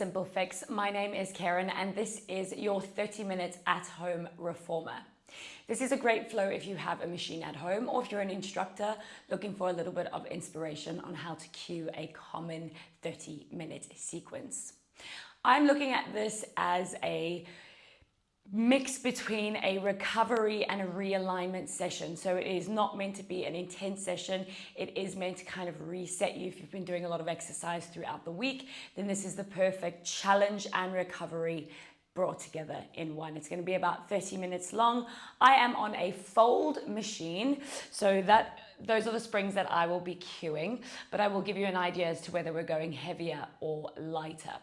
simple fix. My name is Karen and this is your 30 minutes at home reformer. This is a great flow if you have a machine at home or if you're an instructor looking for a little bit of inspiration on how to cue a common 30-minute sequence. I'm looking at this as a mix between a recovery and a realignment session. So it is not meant to be an intense session. It is meant to kind of reset you. If you've been doing a lot of exercise throughout the week, then this is the perfect challenge and recovery brought together in one. It's going to be about 30 minutes long. I am on a fold machine, so those are the springs that I will be cueing, but I will give you an idea as to whether we're going heavier or lighter.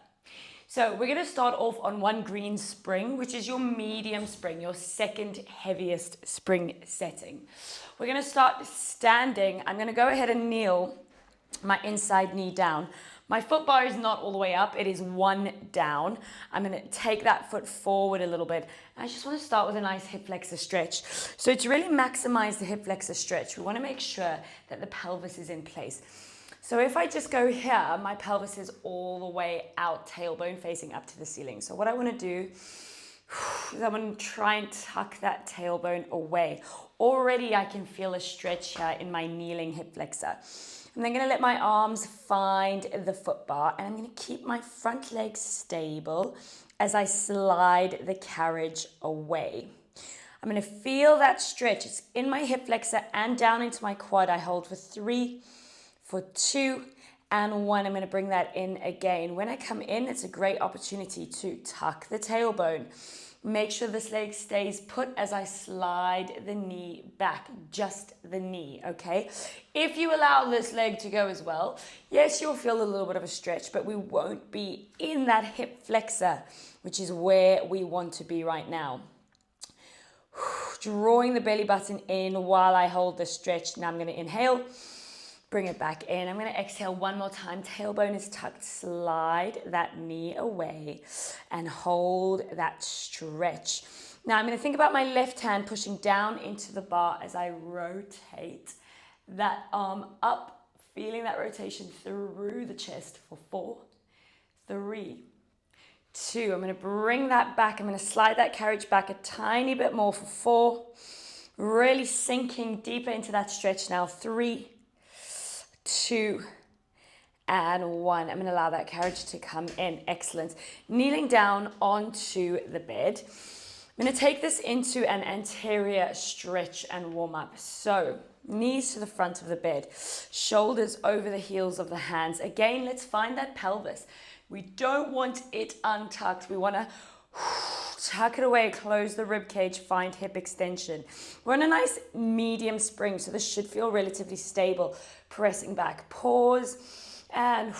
So we're going to start off on one green spring, which is your medium spring, your second heaviest spring setting. We're going to start standing. I'm going to go ahead and kneel my inside knee down. My foot bar is not all the way up. It is one down. I'm going to take that foot forward a little bit. I just want to start with a nice hip flexor stretch. So to really maximize the hip flexor stretch, we want to make sure that the pelvis is in place. So if I just go here, my pelvis is all the way out, tailbone facing up to the ceiling. So what I want to do is I want to try and tuck that tailbone away. Already I can feel a stretch here in my kneeling hip flexor. I'm then going to let my arms find the foot bar and I'm going to keep my front leg stable as I slide the carriage away. I'm going to feel that stretch. It's in my hip flexor and down into my quad. I hold for 3, for 2 and 1. I'm going to bring that in again. When I come in, it's a great opportunity to tuck the tailbone. Make sure this leg stays put as I slide the knee back, just the knee, okay? If you allow this leg to go as well, yes, you'll feel a little bit of a stretch, but we won't be in that hip flexor, which is where we want to be right now. Drawing the belly button in while I hold the stretch. Now I'm going to inhale. Bring it back in. I'm going to exhale one more time. Tailbone is tucked. Slide that knee away and hold that stretch. Now I'm going to think about my left hand pushing down into the bar as I rotate that arm up, feeling that rotation through the chest for 4, 3, 2. I'm going to bring that back. I'm going to slide that carriage back a tiny bit more for 4. Really sinking deeper into that stretch now. 3, 2 and 1. I'm going to allow that carriage to come in. Excellent. Kneeling down onto the bed. I'm going to take this into an anterior stretch and warm up. So knees to the front of the bed, shoulders over the heels of the hands. Again, let's find that pelvis. We don't want it untucked. We want to tuck it away, close the rib cage, find hip extension. We're in a nice medium spring, so this should feel relatively stable. Pressing back, pause, and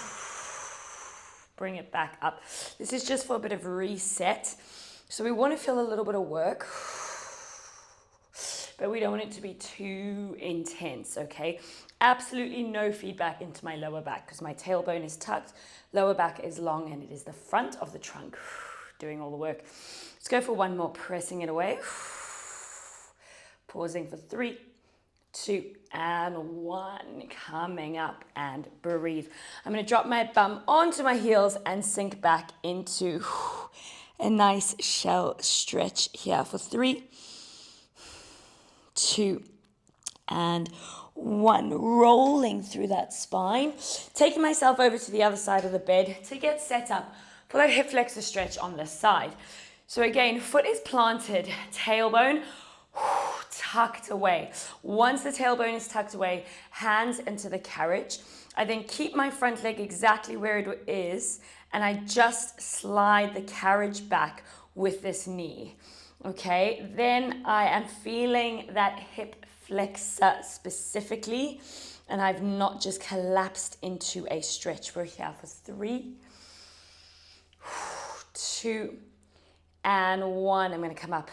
bring it back up. This is just for a bit of reset. So we want to feel a little bit of work, but we don't want it to be too intense, okay? Absolutely no feedback into my lower back because my tailbone is tucked, lower back is long, and it is the front of the trunk doing all the work. Let's go for one more, pressing it away. Pausing for 3, 2 and 1. Coming up and breathe. I'm going to drop my bum onto my heels and sink back into a nice shell stretch here for 3, 2 and 1. Rolling through that spine. Taking myself over to the other side of the bed to get set up for that hip flexor stretch on this side. So again, foot is planted, tailbone tucked away. Once the tailbone is tucked away, hands into the carriage. I then keep my front leg exactly where it is, and I just slide the carriage back with this knee. Okay, then I am feeling that hip flexor specifically, and I've not just collapsed into a stretch. We're here for 3, 2 and 1. I'm going to come up.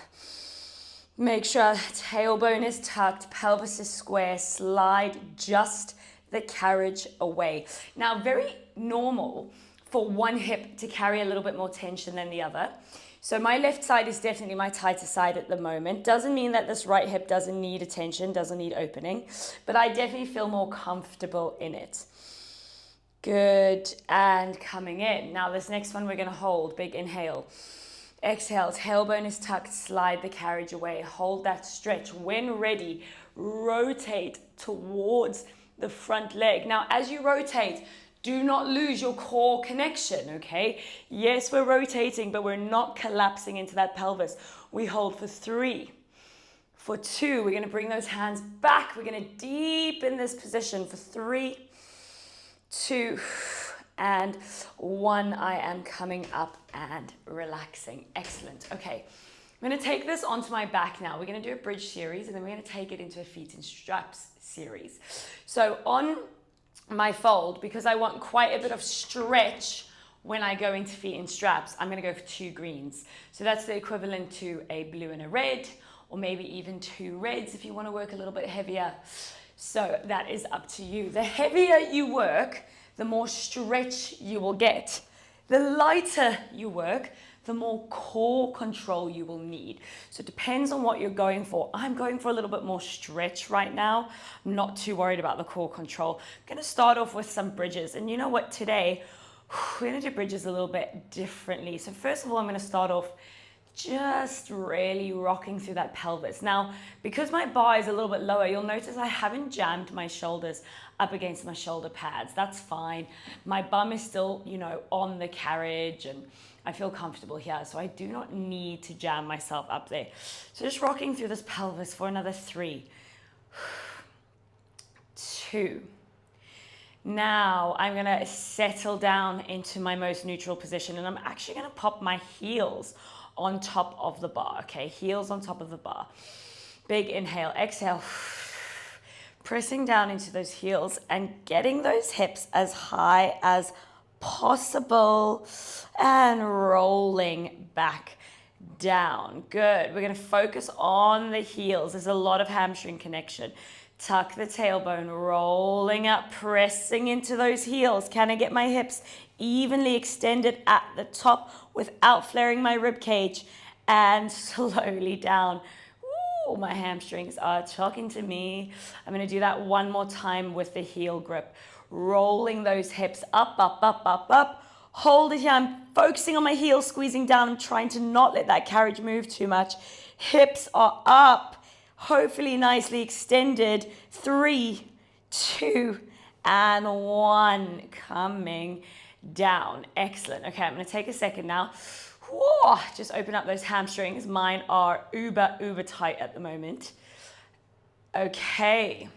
Make sure tailbone is tucked, pelvis is square, slide just the carriage away. Now, very normal for one hip to carry a little bit more tension than the other. So my left side is definitely my tighter side at the moment. Doesn't mean that this right hip doesn't need attention, doesn't need opening, but I definitely feel more comfortable in it. Good, and coming in. Now this next one we're gonna hold, big inhale. Exhale, tailbone is tucked, slide the carriage away, hold that stretch. When ready, rotate towards the front leg. Now as you rotate, do not lose your core connection, okay? Yes, we're rotating, but we're not collapsing into that pelvis. We hold for 3. For 2, we're gonna bring those hands back. We're gonna deepen this position for 3, 2, and 1. I am coming up and relaxing. Excellent. Okay, I'm going to take this onto my back now. We're going to do a bridge series, and then we're going to take it into a feet in straps series. So on my fold, because I want quite a bit of stretch when I go into feet in straps, I'm going to go for 2 greens. So that's the equivalent to a blue and a red, or maybe even 2 reds if you want to work a little bit heavier. So that is up to you. The heavier you work, the more stretch you will get. The lighter you work, the more core control you will need. So it depends on what you're going for. I'm going for a little bit more stretch right now. I'm not too worried about the core control. I'm gonna start off with some bridges. And you know what, today, we're gonna do bridges a little bit differently. So first of all, I'm gonna start off just really rocking through that pelvis. Now, because my bar is a little bit lower, you'll notice I haven't jammed my shoulders up against my shoulder pads. That's fine. My bum is still, on the carriage, and I feel comfortable here, so I do not need to jam myself up there. So just rocking through this pelvis for another 3, 2. Now I'm gonna settle down into my most neutral position, and I'm actually gonna pop my heels on top of the bar, okay? Heels on top of the bar. Big inhale, exhale. Pressing down into those heels and getting those hips as high as possible and rolling back down. Good. We're going to focus on the heels. There's a lot of hamstring connection. Tuck the tailbone, rolling up, pressing into those heels. Can I get my hips evenly extended at the top without flaring my rib cage? And slowly down. Ooh, my hamstrings are talking to me. I'm going to do that one more time with the heel grip. Rolling those hips up, up, up, up, up. Hold it here. I'm focusing on my heels, squeezing down. I'm trying to not let that carriage move too much. Hips are up. Hopefully nicely extended. 3, 2, and 1. Coming down. Excellent. Okay, I'm going to take a second now. Whoa, just open up those hamstrings. Mine are uber tight at the moment. Okay.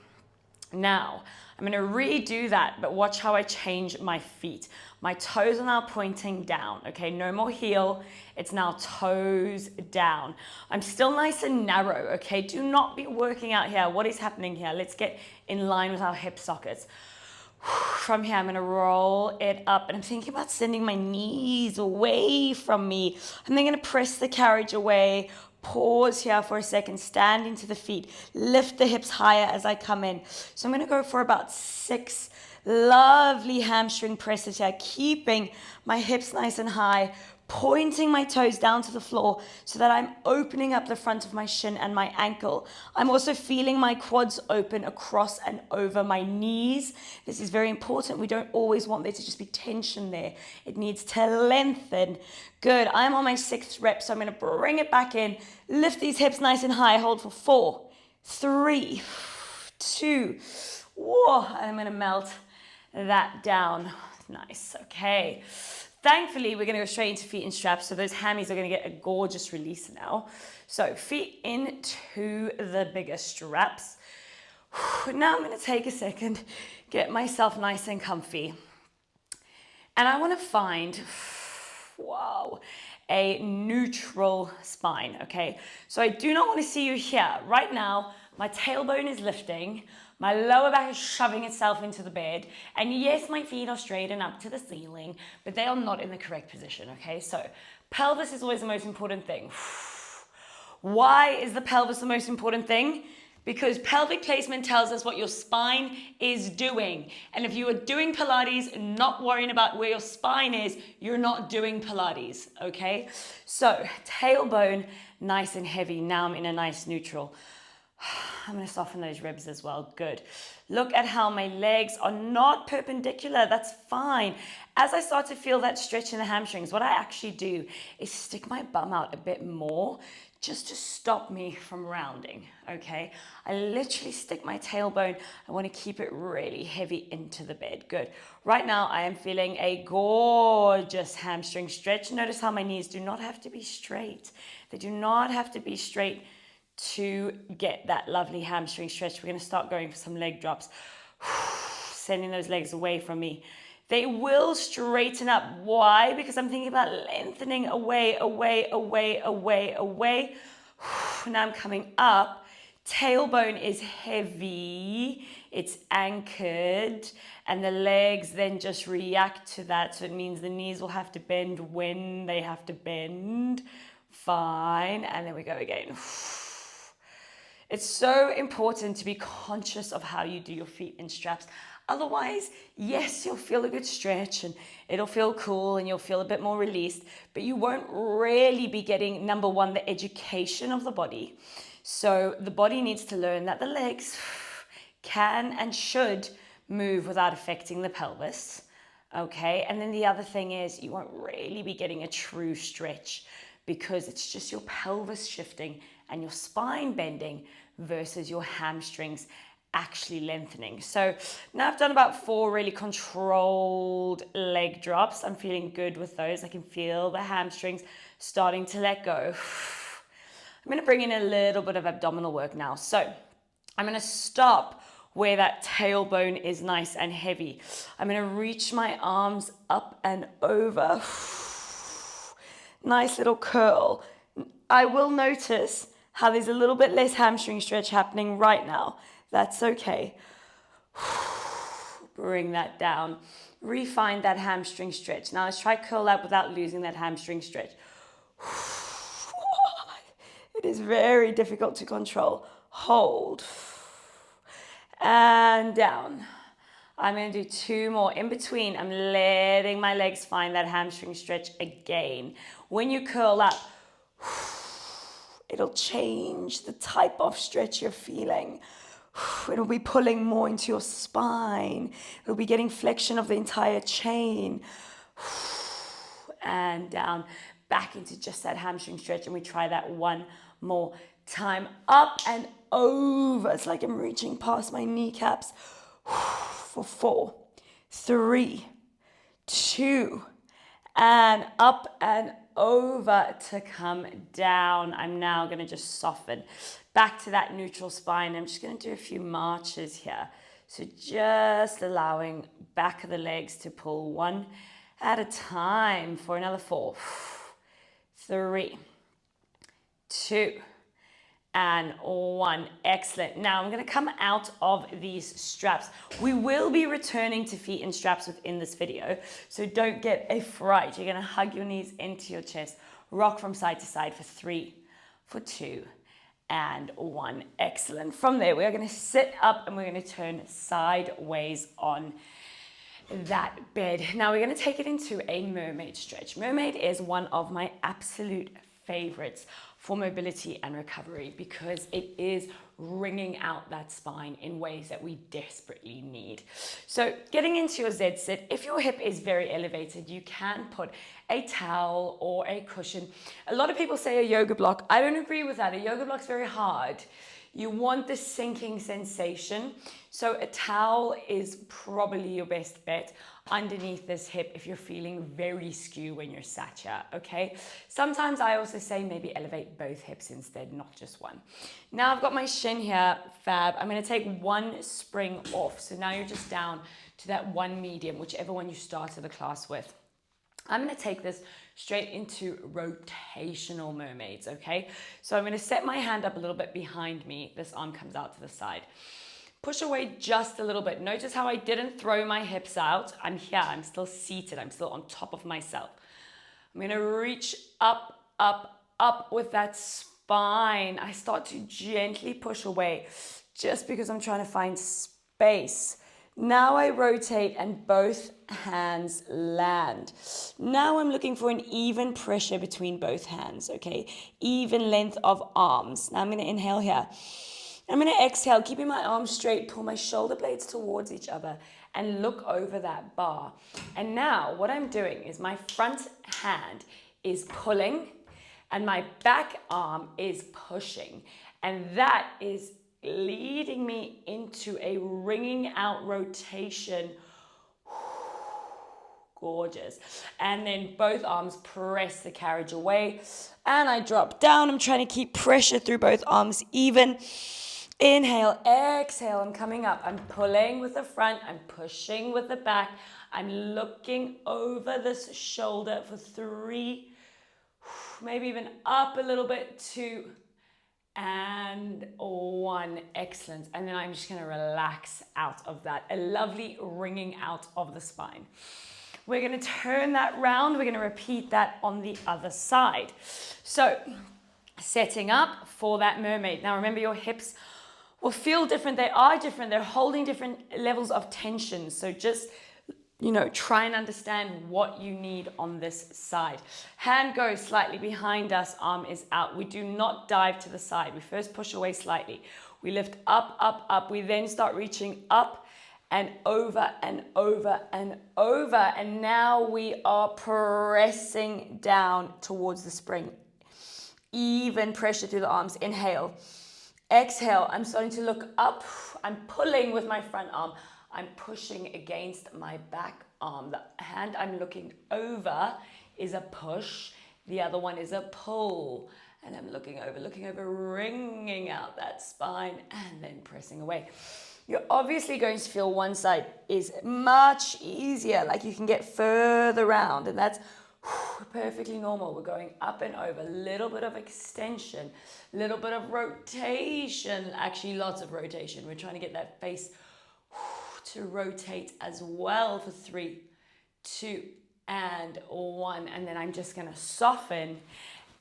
Now, I'm going to redo that, but watch how I change my feet. My toes are now pointing down, okay? No more heel. It's now toes down. I'm still nice and narrow, okay? Do not be working out here. What is happening here? Let's get in line with our hip sockets. From here, I'm going to roll it up, and I'm thinking about sending my knees away from me. I'm then going to press the carriage away. Pause here for a second, stand into the feet, lift the hips higher as I come in. So I'm going to go for about 6 lovely hamstring presses here, keeping my hips nice and high, pointing my toes down to the floor so that I'm opening up the front of my shin and my ankle. I'm also feeling my quads open across and over my knees. This is very important. We don't always want there to just be tension there. It needs to lengthen. Good. I'm on my 6th rep, so I'm going to bring it back in. Lift these hips nice and high. Hold for 4, 3, 2. Whoa, I'm going to melt that down. Nice. Okay. Thankfully, we're going to go straight into feet in straps, so those hammies are going to get a gorgeous release now. So feet into the bigger straps. Now I'm going to take a second, get myself nice and comfy. And I want to find, a neutral spine, okay? So I do not want to see you here. Right now, my tailbone is lifting. My lower back is shoving itself into the bed. And yes, my feet are straight and up to the ceiling, but they are not in the correct position, okay? So pelvis is always the most important thing. Why is the pelvis the most important thing? Because pelvic placement tells us what your spine is doing. And if you are doing Pilates and not worrying about where your spine is, you're not doing Pilates, okay? So tailbone, nice and heavy. Now I'm in a nice neutral. I'm going to soften those ribs as well. Good. Look at how my legs are not perpendicular. That's fine. As I start to feel that stretch in the hamstrings, what I actually do is stick my bum out a bit more just to stop me from rounding, okay? I literally stick my tailbone. I want to keep it really heavy into the bed. Good. Right now, I am feeling a gorgeous hamstring stretch. Notice how my knees do not have to be straight. They do not have to be straight to get that lovely hamstring stretch. We're going to start going for some leg drops. Sending those legs away from me. They will straighten up. Why? Because I'm thinking about lengthening away, away, away, away, away. Now I'm coming up. Tailbone is heavy. It's anchored. And the legs then just react to that. So it means the knees will have to bend when they have to bend. Fine. And then we go again. It's so important to be conscious of how you do your feet in straps. Otherwise, yes, you'll feel a good stretch and it'll feel cool and you'll feel a bit more released, but you won't really be getting, number one, the education of the body. So the body needs to learn that the legs can and should move without affecting the pelvis. Okay, and then the other thing is you won't really be getting a true stretch because it's just your pelvis shifting and your spine bending versus your hamstrings actually lengthening. So now I've done about 4 really controlled leg drops. I'm feeling good with those. I can feel the hamstrings starting to let go. I'm going to bring in a little bit of abdominal work now. So I'm going to stop where that tailbone is nice and heavy. I'm going to reach my arms up and over. Nice little curl. I will notice how there's a little bit less hamstring stretch happening right now. That's okay. Bring that down. Refine that hamstring stretch. Now let's try curl up without losing that hamstring stretch. It is very difficult to control. Hold. And down. I'm going to do 2 more. In between, I'm letting my legs find that hamstring stretch again. When you curl up, it'll change the type of stretch you're feeling. It'll be pulling more into your spine. It'll be getting flexion of the entire chain. And down, back into just that hamstring stretch. And we try that 1 more time. Up and over. It's like I'm reaching past my kneecaps. For 4, 3, 2, and up and over to come down. I'm now going to just soften back to that neutral spine. I'm just going to do a few marches here. So just allowing back of the legs to pull 1 at a time for another 4, 3, 2, and 1. Excellent. Now I'm going to come out of these straps. We will be returning to feet in straps within this video, so don't get a fright. You're going to hug your knees into your chest, rock from side to side for 3, for 2, and 1. Excellent. From there, we are going to sit up and we're going to turn sideways on that bed. Now we're going to take it into a mermaid stretch. Mermaid is one of my absolute favorites for mobility and recovery because it is wringing out that spine in ways that we desperately need. So getting into your Z sit, if your hip is very elevated, you can put a towel or a cushion. A lot of people say a yoga block. I don't agree with that. A yoga block's very hard. You want the sinking sensation. So a towel is probably your best bet underneath this hip if you're feeling very skew when you're sat here, okay? Sometimes I also say maybe elevate both hips instead, not just one. Now I've got my shin here, fab. I'm gonna take 1 spring off. So now you're just down to that 1 medium, whichever one you started the class with. I'm gonna take this straight into rotational mermaids, okay? So I'm gonna set my hand up a little bit behind me. This arm comes out to the side. Push away just a little bit. Notice how I didn't throw my hips out. I'm here, I'm still seated. I'm still on top of myself. I'm gonna reach up, up, up with that spine. I start to gently push away just because I'm trying to find space. Now I rotate and both hands land. Now I'm looking for an even pressure between both hands, okay? Even length of arms. Now I'm gonna inhale here. I'm going to exhale, keeping my arms straight, pull my shoulder blades towards each other and look over that bar. And now what I'm doing is my front hand is pulling and my back arm is pushing. And that is leading me into a wringing out rotation. Gorgeous. And then both arms press the carriage away and I drop down. I'm trying to keep pressure through both arms even. Inhale, exhale, I'm coming up. I'm pulling with the front, I'm pushing with the back. I'm looking over this shoulder for 3, maybe even up a little bit, 2, and 1. Excellent. And then I'm just going to relax out of that. A lovely wringing out of the spine. We're going to turn that round. We're going to repeat that on the other side. So setting up for that mermaid. Now remember, your hips will feel different. They are different. They're holding different levels of tension. So just, try and understand what you need on this side. Hand goes slightly behind us. Arm is out. We do not dive to the side. We first push away slightly. We lift up, up, up. We then start reaching up and over and over and over. And now we are pressing down towards the spring. Even pressure through the arms. Inhale. Exhale, I'm starting to look up. I'm pulling with my front arm. I'm pushing against my back arm. The hand I'm looking over is a push. The other one is a pull. And I'm looking over, wringing out that spine and then pressing away. You're obviously going to feel one side is much easier, like you can get further round, and that's perfectly normal. We're going up and over, a little bit of extension, a little bit of rotation, actually lots of rotation. We're trying to get that face to rotate as well for 3, 2, and 1. And then I'm just going to soften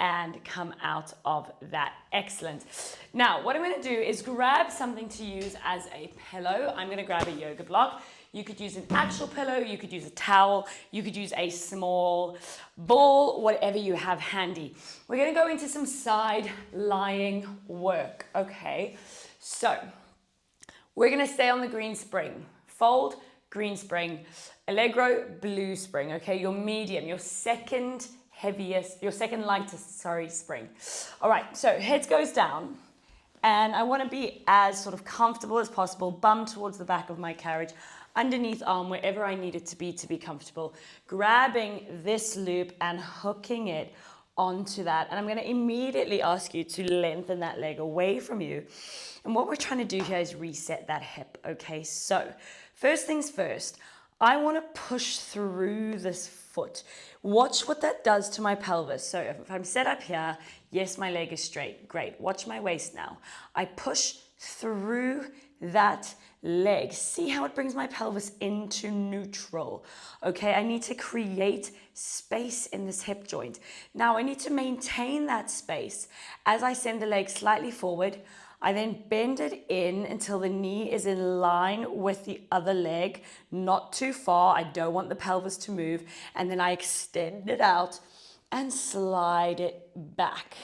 and come out of that. Excellent. Now, what I'm going to do is grab something to use as a pillow. I'm going to grab a yoga block. You could use an actual pillow, you could use a towel, you could use a small ball, whatever you have handy. We're going to go into some side lying work, okay? So, we're going to stay on the green spring. Fold, green spring. Allegro, blue spring, okay? Your medium, your second lightest spring. All right, so head goes down. And I want to be as sort of comfortable as possible, bum towards the back of my carriage, underneath arm, wherever I need it to be comfortable, grabbing this loop and hooking it onto that. And I'm going to immediately ask you to lengthen that leg away from you. And what we're trying to do here is reset that hip, okay? So first things first, I want to push through this foot. Watch what that does to my pelvis. So if I'm set up here, yes, my leg is straight. Great. Watch my waist now. I push through that leg. See how it brings my pelvis into neutral. Okay, I need to create space in this hip joint. Now I need to maintain that space as I send the leg slightly forward. I then bend it in until the knee is in line with the other leg, not too far. I don't want the pelvis to move. And then I extend it out and slide it back.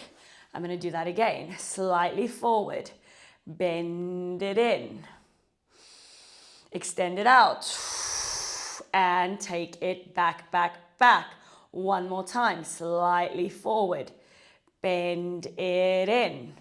I'm going to do that again. Slightly forward, bend it in, extend it out, and take it back, back, back. One more time, slightly forward, bend it in,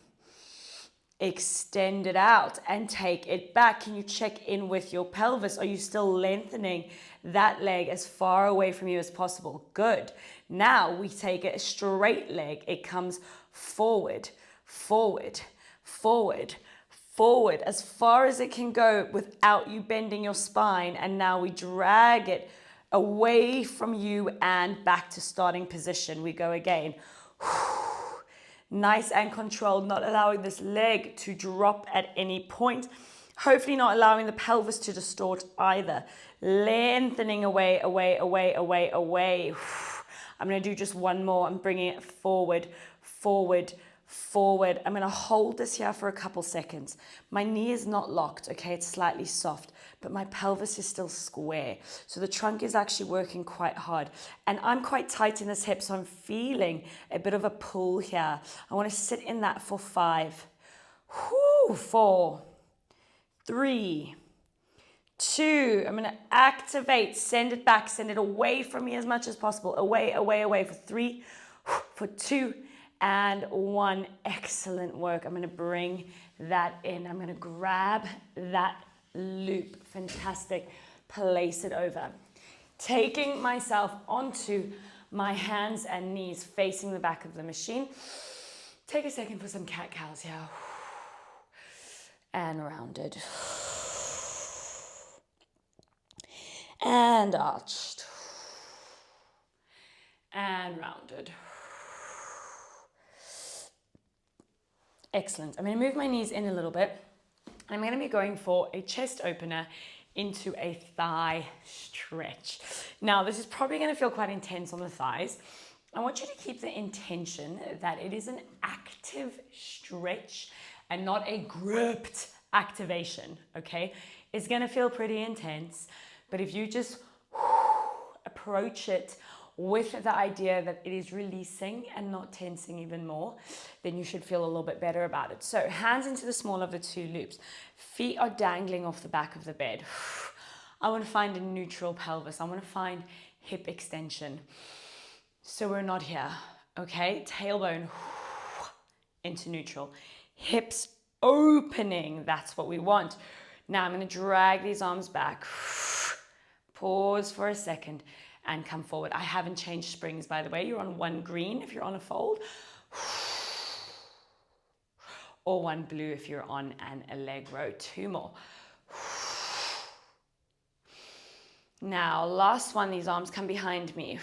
extend it out, and take it back. Can you check in with your pelvis? Are you still lengthening that leg as far away from you as possible? Good. Now we take a straight leg. It comes forward, forward, forward, forward, as far as it can go without you bending your spine. And now we drag it away from you and back to starting position. We go again. Nice and controlled, not allowing this leg to drop at any point. Hopefully not allowing the pelvis to distort either. Lengthening away, away, away, away, away. I'm going to do just one more. I'm bringing it forward, forward, forward. I'm going to hold this here for a couple seconds. My knee is not locked, okay? It's slightly soft, but my pelvis is still square. So the trunk is actually working quite hard. And I'm quite tight in this hip, so I'm feeling a bit of a pull here. I want to sit in that for 5, 4, 3, 2. I'm going to activate, send it back, send it away from me as much as possible. Away, away, away for 3, for 2, and 1. Excellent work. I'm going to bring that in. I'm going to grab that loop. Fantastic. Place it over. Taking myself onto my hands and knees facing the back of the machine. Take a second for some cat-cows here. And rounded. And arched. And rounded. Excellent. I'm going to move my knees in a little bit. I'm going to be going for a chest opener into a thigh stretch. Now, this is probably going to feel quite intense on the thighs. I want you to keep the intention that it is an active stretch and not a gripped activation, okay? It's going to feel pretty intense, but if you just approach it with the idea that it is releasing and not tensing even more, then you should feel a little bit better about it. So hands into the small of the 2 loops. Feet are dangling off the back of the bed. I want to find a neutral pelvis. I want to find hip extension. So we're not here, okay? Tailbone into neutral. Hips opening, that's what we want. Now I'm going to drag these arms back. Pause for a second. And come forward. I haven't changed springs, by the way. You're on 1 green if you're on a fold. Or 1 blue if you're on an allegro. 2 more. Now, last one. These arms come behind me.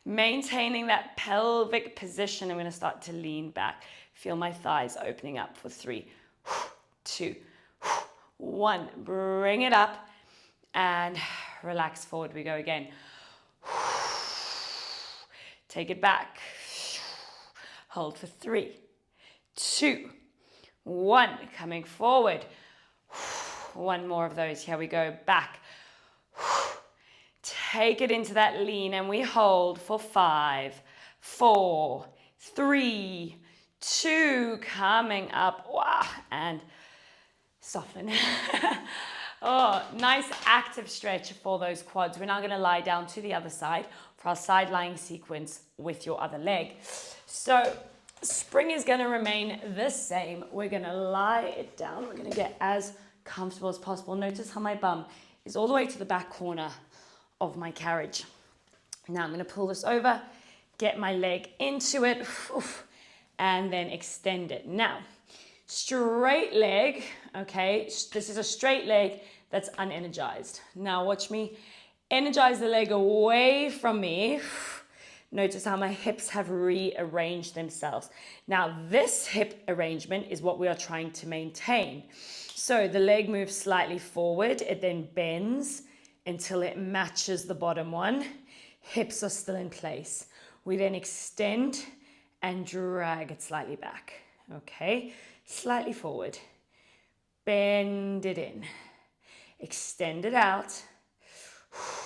Maintaining that pelvic position. I'm going to start to lean back. Feel my thighs opening up for 3, 2, 1. Bring it up. And relax forward. We go again. Take it back. Hold for 3, 2, 1. Coming forward. 1 more of those. Here we go. Back. Take it into that lean and we hold for 5, 4, 3, 2. Coming up. Wow. And soften. Oh, nice active stretch for those quads. We're now going to lie down to the other side for our side lying sequence with your other leg. So spring is going to remain the same. We're going to lie it down. We're going to get as comfortable as possible. Notice how my bum is all the way to the back corner of my carriage. Now I'm going to pull this over, get my leg into it, and then extend it. Now, straight leg, okay? This is a straight leg that's unenergized. Now watch me energize the leg away from me. Notice how my hips have rearranged themselves. Now this hip arrangement is what we are trying to maintain. So the leg moves slightly forward, it then bends until it matches the bottom one. Hips are still in place. We then extend and drag it slightly back, okay? Slightly forward, bend it in, extend it out,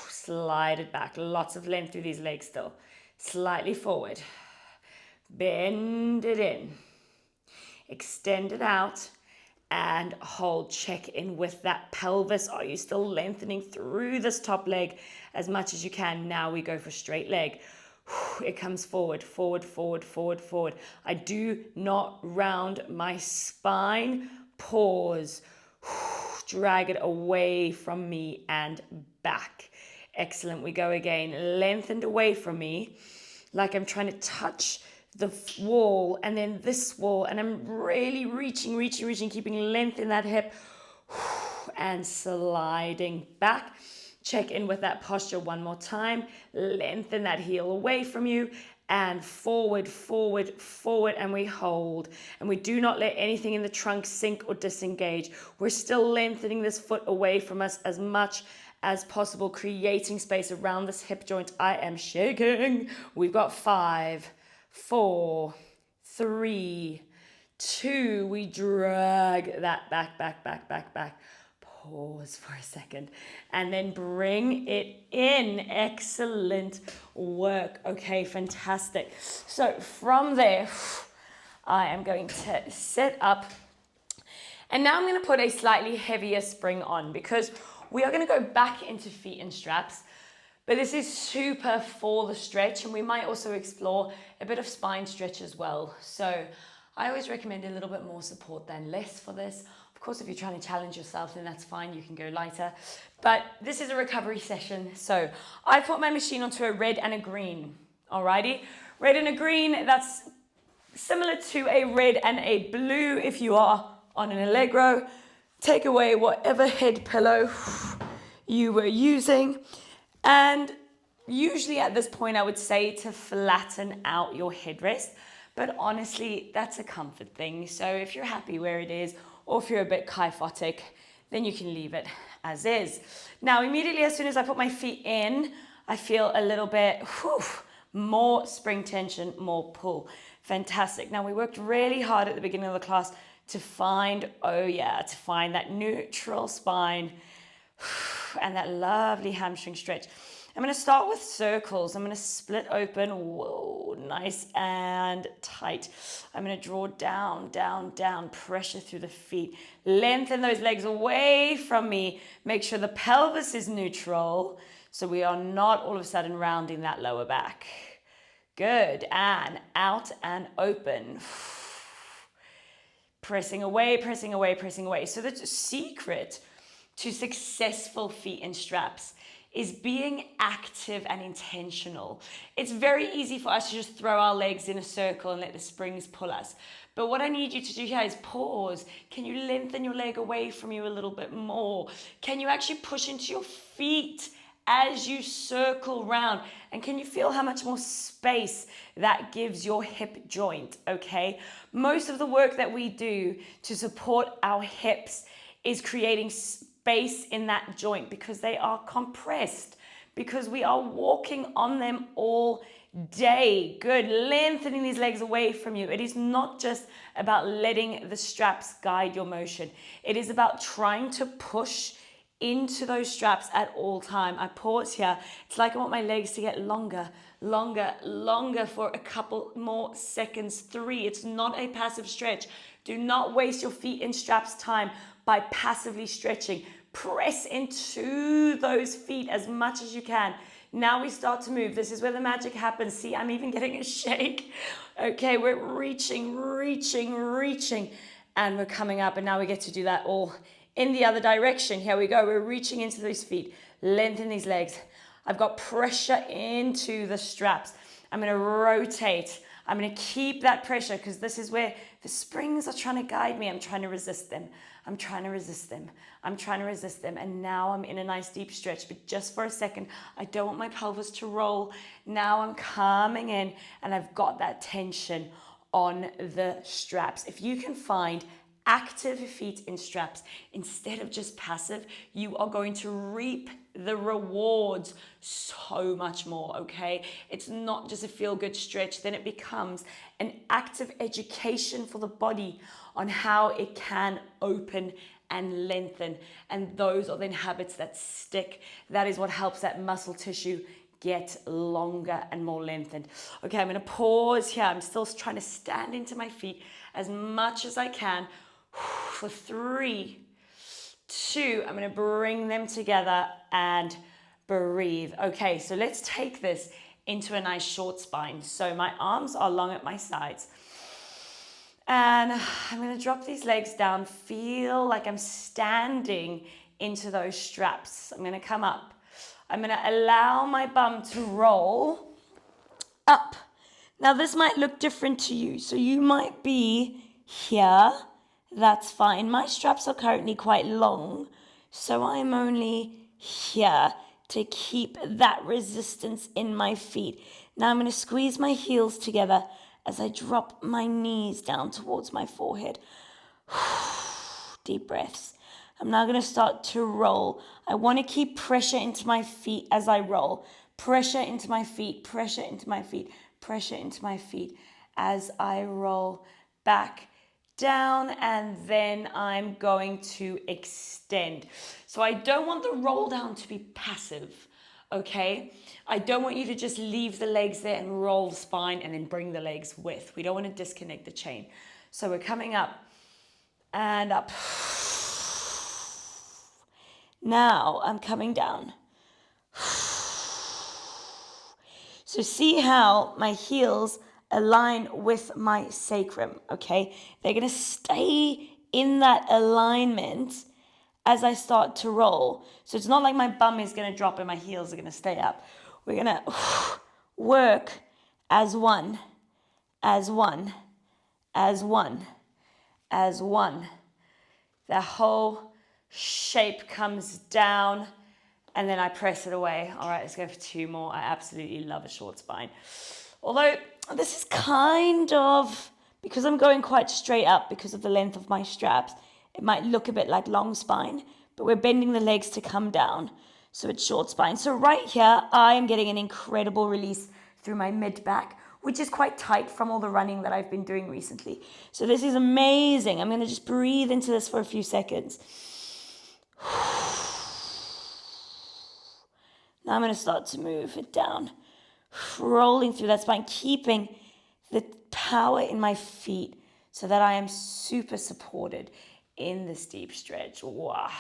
slide it back. Lots of length through these legs still. Slightly forward, bend it in, extend it out, and hold. Check in with that pelvis. Are you still lengthening through this top leg as much as you can? Now we go for straight leg. It comes forward, forward, forward, forward, forward. I do not round my spine. Pause. Drag it away from me and back. Excellent. We go again. Lengthened away from me, like I'm trying to touch the wall and then this wall, and I'm really reaching, keeping length in that hip and sliding back. Check in with that posture one more time. Lengthen that heel away from you and forward, forward, forward, and we hold. And we do not let anything in the trunk sink or disengage. We're still lengthening this foot away from us as much as possible, creating space around this hip joint. I am shaking. We've got 5, 4, 3, 2. We drag that back. Pause for a second and then bring it in. Excellent work. Okay, fantastic. So from there, I am going to sit up And now I'm going to put a slightly heavier spring on because we are going to go back into feet and straps. But this is super for the stretch, and we might also explore a bit of spine stretch as well. So I always recommend a little bit more support than less for this. Of course, if you're trying to challenge yourself, then that's fine. You can go lighter. But this is a recovery session. So I put my machine onto a red and a green. Alrighty? Red and a green, that's similar to a red and a blue if you are on an Allegro. Take away whatever head pillow you were using. And usually at this point, I would say to flatten out your headrest. But honestly, that's a comfort thing. So if you're happy where it is, or if you're a bit kyphotic, then you can leave it as is. Now, immediately as soon as I put my feet in, I feel a little bit more spring tension, more pull. Fantastic. Now, we worked really hard at the beginning of the class to find, to find that neutral spine and that lovely hamstring stretch. I'm going to start with circles. I'm going to split open. Whoa, nice and tight. I'm going to draw down, down, down, pressure through the feet. Lengthen those legs away from me. Make sure the pelvis is neutral so we are not all of a sudden rounding that lower back. Good. And out and open. Pressing away, pressing away, pressing away. So the secret to successful feet in straps is being active and intentional. It's very easy for us to just throw our legs in a circle and let the springs pull us. But what I need you to do here is pause. Can you lengthen your leg away from you a little bit more? Can you actually push into your feet as you circle round? And can you feel how much more space that gives your hip joint, okay? Most of the work that we do to support our hips is creating space in that joint because they are compressed, because we are walking on them all day. Good. Lengthening these legs away from you. It is not just about letting the straps guide your motion. It is about trying to push into those straps at all time. I pause here. It's like I want my legs to get longer, longer, longer for a couple more seconds. 3. It's not a passive stretch. Do not waste your feet in straps time by passively stretching. Press into those feet as much as you can. Now we start to move. This is where the magic happens. See, I'm even getting a shake. Okay, we're reaching, reaching, reaching, and we're coming up, and now we get to do that all in the other direction. Here we go. We're reaching into those feet. Lengthen these legs. I've got pressure into the straps. I'm going to rotate. I'm going to keep that pressure because this is where the springs are trying to guide me. I'm trying to resist them. I'm trying to resist them. I'm trying to resist them. And now I'm in a nice deep stretch, but just for a second, I don't want my pelvis to roll. Now I'm coming in and I've got that tension on the straps. If you can find active feet in straps instead of just passive, you are going to reap the rewards so much more, okay? It's not just a feel-good stretch, then it becomes an active education for the body on how it can open and lengthen. And those are then habits that stick. That is what helps that muscle tissue get longer and more lengthened. Okay, I'm gonna pause here. I'm still trying to stand into my feet as much as I can. For 3, 2, I'm going to bring them together and breathe. Okay, so let's take this into a nice short spine. So my arms are long at my sides. And I'm going to drop these legs down. Feel like I'm standing into those straps. I'm going to come up. I'm going to allow my bum to roll up. Now this might look different to you. So you might be here. That's fine. My straps are currently quite long, so I'm only here to keep that resistance in my feet. Now I'm going to squeeze my heels together as I drop my knees down towards my forehead. Deep breaths. I'm now going to start to roll. I want to keep pressure into my feet as I roll. Pressure into my feet, pressure into my feet, pressure into my feet as I roll back down, and then I'm going to extend. So I don't want the roll down to be passive, okay? I don't want you to just leave the legs there and roll the spine and then bring the legs with. We don't want to disconnect the chain. So we're coming up and up. Now I'm coming down. So see how my heels align with my sacrum, okay? They're gonna stay in that alignment as I start to roll. So it's not like my bum is gonna drop and my heels are gonna stay up. We're gonna work as one, as one, as one, as one. The whole shape comes down and then I press it away. All right, let's go for 2 more. I absolutely love a short spine. Although this is kind of, because I'm going quite straight up because of the length of my straps, it might look a bit like long spine, but we're bending the legs to come down. So it's short spine. So right here, I am getting an incredible release through my mid back, which is quite tight from all the running that I've been doing recently. So this is amazing. I'm gonna just breathe into this for a few seconds. Now I'm going to start to move it down, rolling through that spine, keeping the power in my feet so that I am super supported in this deep stretch. Wow.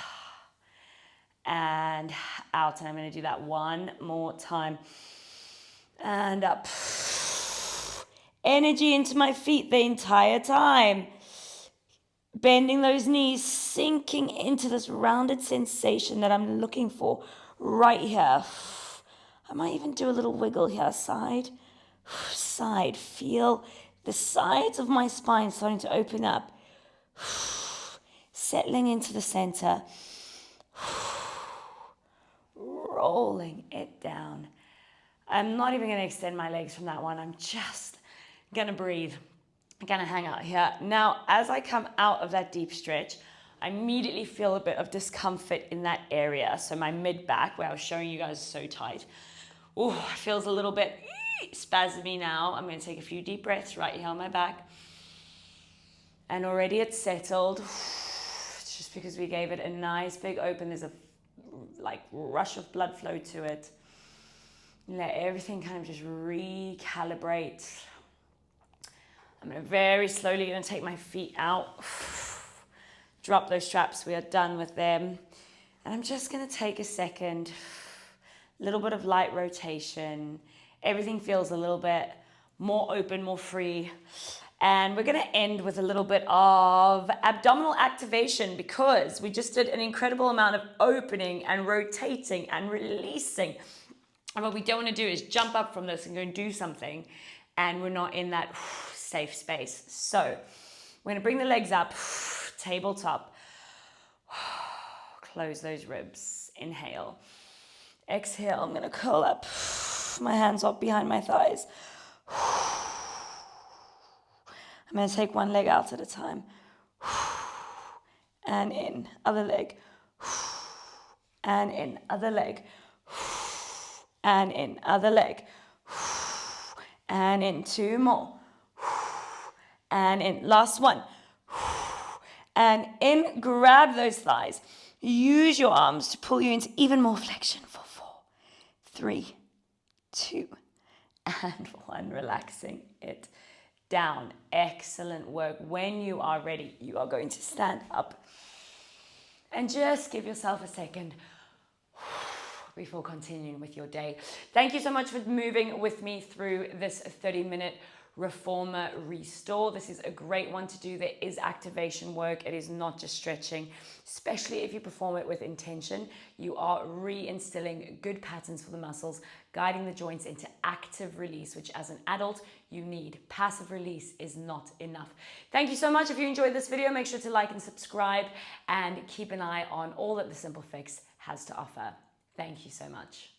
And out, and I'm going to do that 1 more time. And up. Energy into my feet the entire time. Bending those knees, sinking into this rounded sensation that I'm looking for right here. I might even do a little wiggle here, side, side. Feel the sides of my spine starting to open up. Settling into the center. Rolling it down. I'm not even going to extend my legs from that one. I'm just going to breathe. I'm going to hang out here. Now, as I come out of that deep stretch, I immediately feel a bit of discomfort in that area. So my mid back, where I was showing you guys, is so tight. Ooh, it feels a little bit spasmy now. I'm going to take a few deep breaths right here on my back. And already it's settled. It's just because we gave it a nice big open. There's a rush of blood flow to it. Let everything kind of just recalibrate. I'm very slowly going to take my feet out. Drop those straps, we are done with them. And I'm just gonna take a second, a little bit of light rotation. Everything feels a little bit more open, more free. And we're gonna end with a little bit of abdominal activation because we just did an incredible amount of opening and rotating and releasing. And what we don't wanna do is jump up from this and go and do something and we're not in that safe space. So we're gonna bring the legs up, tabletop. Close those ribs. Inhale. Exhale. I'm going to curl up. My hands up behind my thighs. I'm going to take one leg out at a time. And in. Other leg. And in. Other leg. And in. Other leg. And in. 2 more. And in. Last one. And in, grab those thighs. Use your arms to pull you into even more flexion for 4, 3, 2, and 1. Relaxing it down. Excellent work. When you are ready, you are going to stand up. And just give yourself a second before continuing with your day. Thank you so much for moving with me through this 30-minute reformer restore. This is a great one to do. There is activation work. It is not just stretching, especially if you perform it with intention. You are reinstilling good patterns for the muscles, guiding the joints into active release, which as an adult you need. Passive release is not enough. Thank you so much. If you enjoyed this video, make sure to like and subscribe and keep an eye on all that the Simple Fix has to offer. Thank you so much.